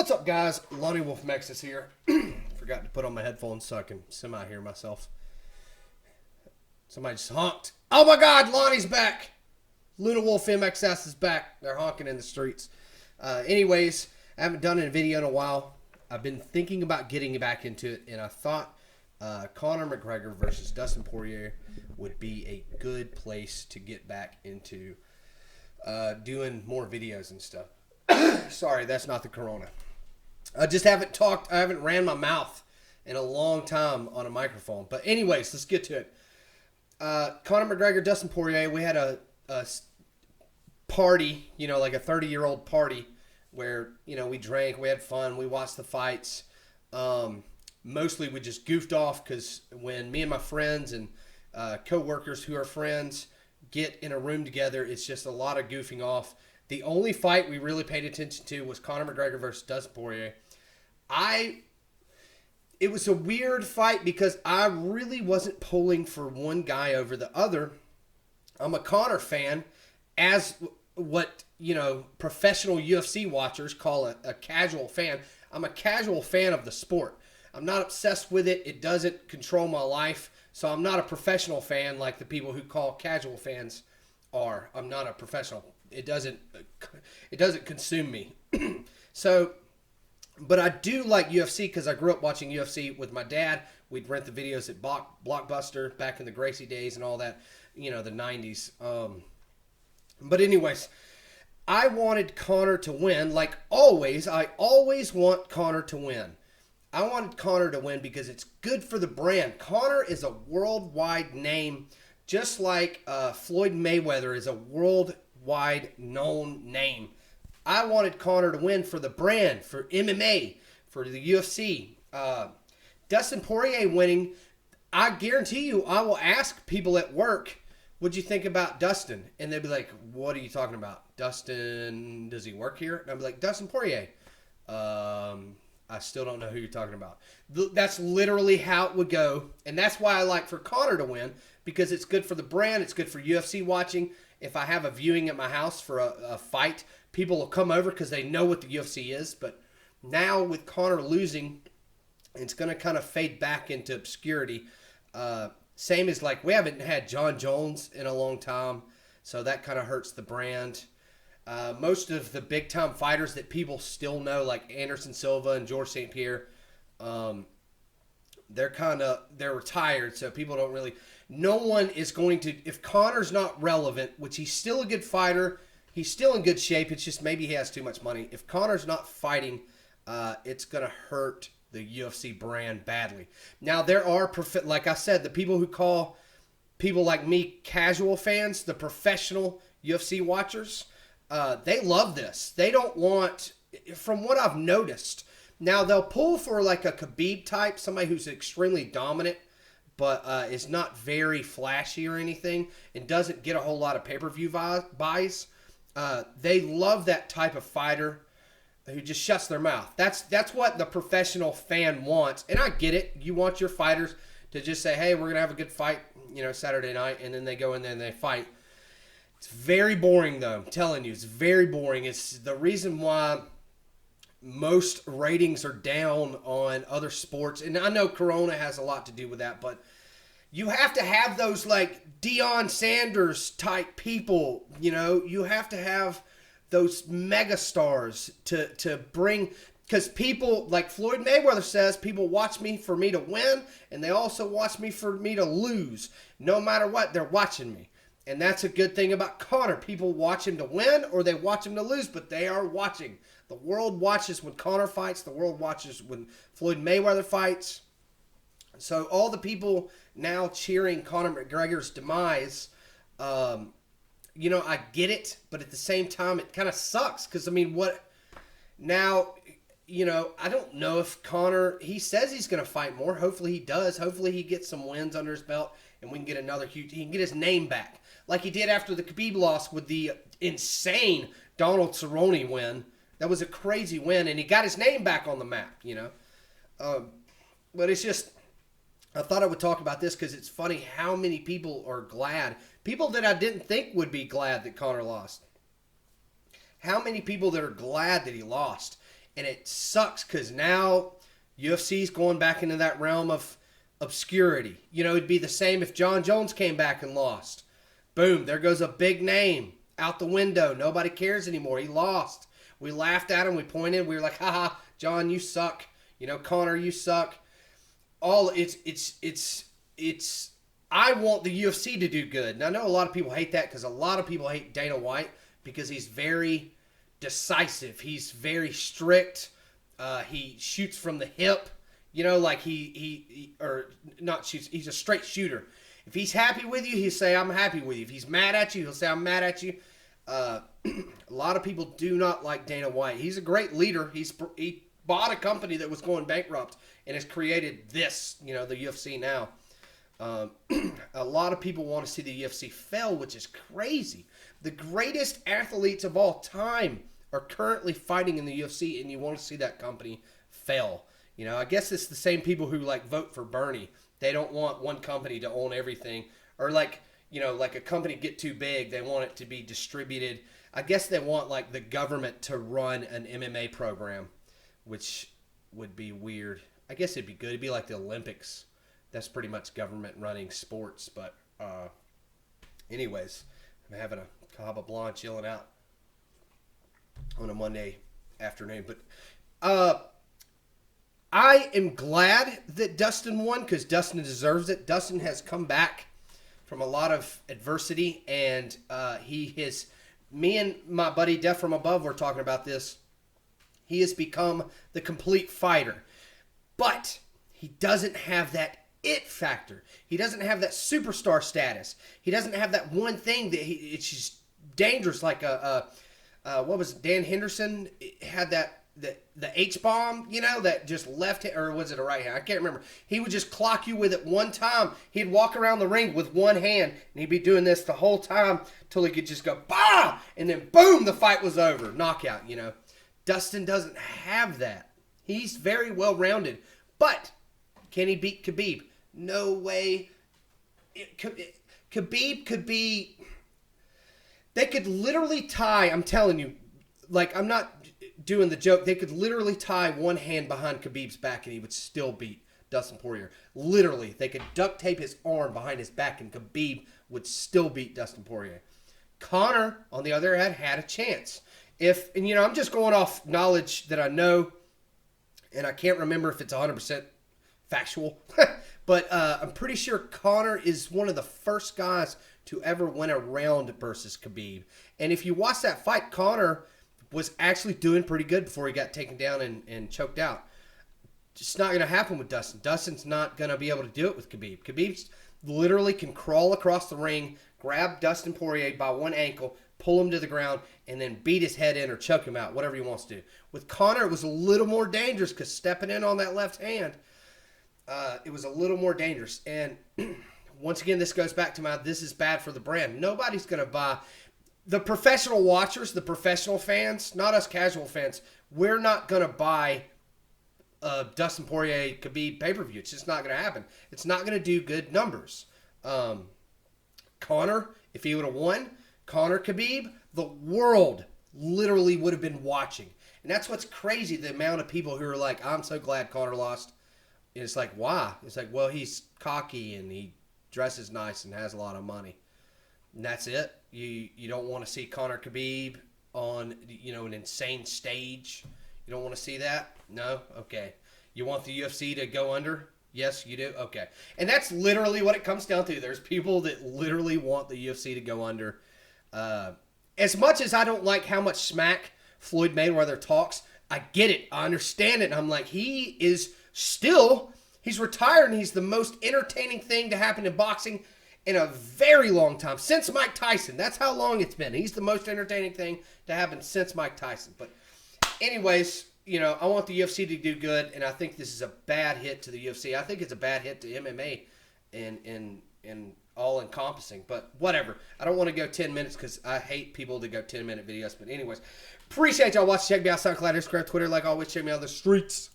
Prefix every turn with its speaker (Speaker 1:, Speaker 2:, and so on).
Speaker 1: What's up, guys? Lonnie Wolf Mex is here. Forgot to put on my headphones so I can semi-hear myself. Somebody just honked. Oh my God, Lonnie's back. Luna Wolf MXS is back. They're honking in the streets. Anyways, I haven't done a video in a while. I've been thinking about getting back into it, and I thought Conor McGregor versus Dustin Poirier would be a good place to get back into doing more videos and stuff. Sorry, that's not the corona. I just haven't talked. I haven't ran my mouth in a long time on a microphone. But anyways, let's get to it. Conor McGregor, Dustin Poirier. We had a party, like a 30-year-old party where, we drank, we had fun, we watched the fights. Mostly we just goofed off because when me and my friends and co-workers who are friends get in a room together, it's just a lot of goofing off. The only fight we really paid attention to was Conor McGregor versus Dustin Poirier. It was a weird fight because I really wasn't pulling for one guy over the other. I'm a Conor fan, as what, professional UFC watchers call a casual fan. I'm a casual fan of the sport. I'm not obsessed with it. It doesn't control my life. So I'm not a professional fan like the people who call casual fans are. I'm not a professional. It doesn't consume me. But I do like UFC because I grew up watching UFC with my dad. We'd rent the videos at Blockbuster back in the Gracie days and all that, the 90s. But anyways, I wanted Conor to win. Like always, I always want Conor to win. I wanted Conor to win because it's good for the brand. Conor is a worldwide name, just like Floyd Mayweather is a worldwide known name. I wanted Conor to win for the brand, for MMA, for the UFC. Dustin Poirier winning, I guarantee you, I will ask people at work, what'd you think about Dustin? And they'll be like, what are you talking about? Dustin, does he work here? And I'll be like, Dustin Poirier. I still don't know who you're talking about. That's literally how it would go. And that's why I like for Conor to win, because it's good for the brand. It's good for UFC watching. If I have a viewing at my house for a fight, people will come over because they know what the UFC is. But now with Conor losing, it's going to kind of fade back into obscurity. Same as we haven't had John Jones in a long time, so that kind of hurts the brand. Most of the big-time fighters that people still know, like Anderson Silva and George St. Pierre, they're retired, so people don't really... No one is going to... If Conor's not relevant, which he's still a good fighter, he's still in good shape, it's just maybe he has too much money. If Conor's not fighting, it's going to hurt the UFC brand badly. Now, there are, like I said, the people who call people like me casual fans, the professional UFC watchers... they love this. They don't want, from what I've noticed, now they'll pull for like a Khabib type, somebody who's extremely dominant, but is not very flashy or anything, and doesn't get a whole lot of pay-per-view buys. They love that type of fighter who just shuts their mouth. That's what the professional fan wants, and I get it. You want your fighters to just say, hey, we're going to have a good fight, Saturday night, and then they go in there and they fight. It's very boring, though. I'm telling you, it's very boring. It's the reason why most ratings are down on other sports. And I know Corona has a lot to do with that, but you have to have those, like, Deion Sanders type people, You have to have those megastars to bring... Because people, like Floyd Mayweather says, people watch me for me to win, and they also watch me for me to lose. No matter what, they're watching me. And that's a good thing about Conor. People watch him to win or they watch him to lose, but they are watching. The world watches when Conor fights. The world watches when Floyd Mayweather fights. So all the people now cheering Conor McGregor's demise, I get it, but at the same time, it kind of sucks. Because, what... Now, I don't know if Conor... He says he's going to fight more. Hopefully he does. Hopefully he gets some wins under his belt and we can get another huge... He can get his name back. Like he did after the Khabib loss with the insane Donald Cerrone win. That was a crazy win, and he got his name back on the map, But it's just, I thought I would talk about this because it's funny how many people are glad. People that I didn't think would be glad that Conor lost. How many people that are glad that he lost. And it sucks because now UFC's going back into that realm of obscurity. You know, it'd be the same if John Jones came back and lost. Boom, there goes a big name out the window. Nobody cares anymore. He lost. We laughed at him. We pointed. We were like, haha, John, you suck. You know, Conor, you suck. I want the UFC to do good. And I know a lot of people hate that because a lot of people hate Dana White because he's very decisive. He's very strict. He shoots from the hip. You know, like or not shoots. He's a straight shooter. If he's happy with you, he'll say, I'm happy with you. If he's mad at you, he'll say, I'm mad at you. A lot of people do not like Dana White. He's a great leader. He bought a company that was going bankrupt and has created this, you know, the UFC now. A lot of people want to see the UFC fail, which is crazy. The greatest athletes of all time are currently fighting in the UFC, and you want to see that company fail. You know, I guess it's the same people who, like, vote for Bernie. They don't want one company to own everything. Or, like, you know, like a company get too big, they want it to be distributed. I guess they want, like, the government to run an MMA program, which would be weird. I guess it'd be good. It'd be like the Olympics. That's pretty much government running sports. But anyways, I'm having a Cava Blanc chilling out on a Monday afternoon. But I am glad that Dustin won because Dustin deserves it. Dustin has come back from a lot of adversity, and me and my buddy Def from Above were talking about this. He has become the complete fighter. But he doesn't have that it factor. He doesn't have that superstar status. He doesn't have that one thing that it's just dangerous. Like what was it, Dan Henderson had the H-bomb, you know, that just left hand, or was it a right hand? I can't remember. He would just clock you with it one time. He'd walk around the ring with one hand, and he'd be doing this the whole time till he could just go, bah! And then boom, the fight was over. Knockout, you know. Dustin doesn't have that. He's very well-rounded. But can he beat Khabib? No way. Khabib could be... They could literally tie, I'm telling you, like, I'm not doing the joke. They could literally tie one hand behind Khabib's back and he would still beat Dustin Poirier. Literally. They could duct tape his arm behind his back and Khabib would still beat Dustin Poirier. Conor, on the other hand, had a chance. And, you know, I'm just going off knowledge that I know, and I can't remember if it's 100% factual, but I'm pretty sure Conor is one of the first guys to ever win a round versus Khabib. And if you watch that fight, Conor was actually doing pretty good before he got taken down and choked out. It's not going to happen with Dustin. Dustin's not going to be able to do it with Khabib. Khabib literally can crawl across the ring, grab Dustin Poirier by one ankle, pull him to the ground, and then beat his head in or choke him out, whatever he wants to do. With Conor, it was a little more dangerous because stepping in on that left hand, it was a little more dangerous. And once again, this goes back to this is bad for the brand. Nobody's going to buy. The professional watchers, the professional fans, not us casual fans, we're not going to buy Dustin Poirier Khabib pay-per-view. It's just not going to happen. It's not going to do good numbers. Conor, if he would have won, Conor Khabib, the world literally would have been watching. And that's what's crazy, the amount of people who are like, I'm so glad Conor lost. And it's like, why? It's like, well, he's cocky and he dresses nice and has a lot of money. And that's it. You don't want to see Conor Khabib on, you know, an insane stage. You don't want to see that? No? Okay. You want the UFC to go under? Yes, you do? Okay. And that's literally what it comes down to. There's people that literally want the UFC to go under. As much as I don't like how much smack Floyd Mayweather talks, I get it. I understand it. And I'm like, he's retired and he's the most entertaining thing to happen in boxing in a very long time. Since Mike Tyson. That's how long it's been. He's the most entertaining thing to happen since Mike Tyson. But anyways, you know, I want the UFC to do good, and I think this is a bad hit to the UFC. I think it's a bad hit to MMA and all-encompassing, but whatever. I don't want to go 10 minutes because I hate people that go 10-minute videos. But anyways, appreciate y'all watching. Check me out, SoundCloud, Instagram, Twitter. Like always, check me out on the streets.